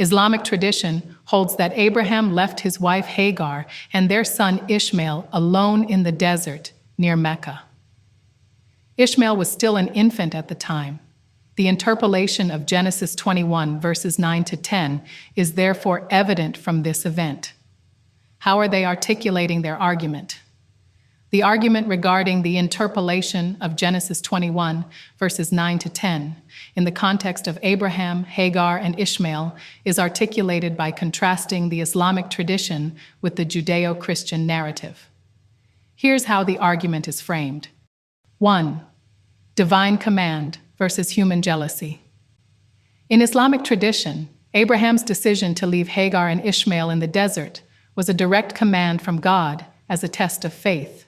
Islamic tradition holds that Abraham left his wife Hagar and their son Ishmael alone in the desert near Mecca. Ishmael was still an infant at the time. The interpolation of Genesis 21, verses 9 to 10, is therefore evident from this event. How are they articulating their argument? The argument regarding the interpolation of Genesis 21, verses 9 to 10, in the context of Abraham, Hagar, and Ishmael, is articulated by contrasting the Islamic tradition with the Judeo-Christian narrative. Here's how the argument is framed. 1. Divine command versus human jealousy. In Islamic tradition, Abraham's decision to leave Hagar and Ishmael in the desert was a direct command from God as a test of faith.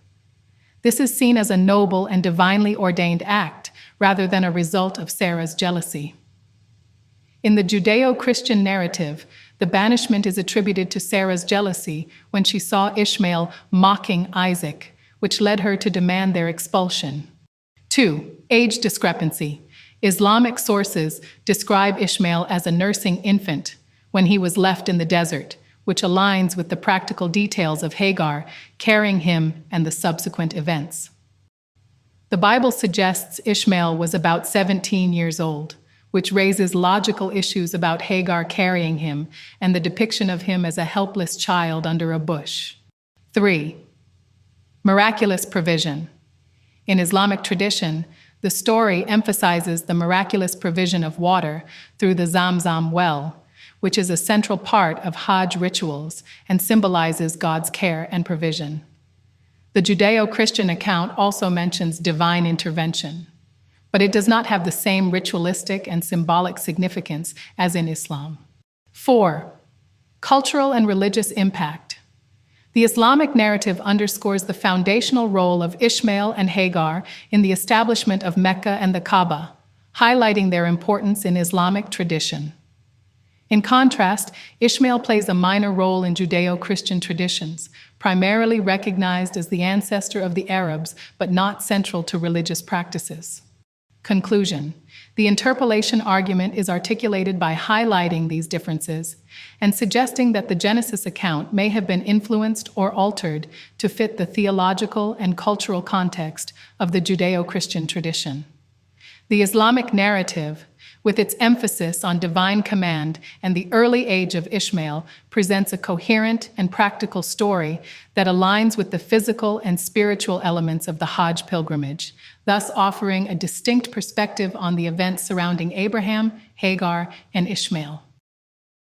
This is seen as a noble and divinely ordained act rather than a result of Sarah's jealousy. In the Judeo-Christian narrative, the banishment is attributed to Sarah's jealousy when she saw Ishmael mocking Isaac, which led her to demand their expulsion. 2. Age discrepancy. Islamic sources describe Ishmael as a nursing infant when he was left in the desert, which aligns with the practical details of Hagar carrying him and the subsequent events. The Bible suggests Ishmael was about 17 years old, which raises logical issues about Hagar carrying him and the depiction of him as a helpless child under a bush. 3. Miraculous provision. In Islamic tradition, the story emphasizes the miraculous provision of water through the Zamzam well, which is a central part of Hajj rituals and symbolizes God's care and provision. The Judeo-Christian account also mentions divine intervention, but it does not have the same ritualistic and symbolic significance as in Islam. 4. Cultural and religious impact. The Islamic narrative underscores the foundational role of Ishmael and Hagar in the establishment of Mecca and the Kaaba, highlighting their importance in Islamic tradition. In contrast, Ishmael plays a minor role in Judeo-Christian traditions, primarily recognized as the ancestor of the Arabs, but not central to religious practices. Conclusion. The interpolation argument is articulated by highlighting these differences and suggesting that the Genesis account may have been influenced or altered to fit the theological and cultural context of the Judeo-Christian tradition. The Islamic narrative, with its emphasis on divine command and the early age of Ishmael, presents a coherent and practical story that aligns with the physical and spiritual elements of the Hajj pilgrimage, thus offering a distinct perspective on the events surrounding Abraham, Hagar, and Ishmael.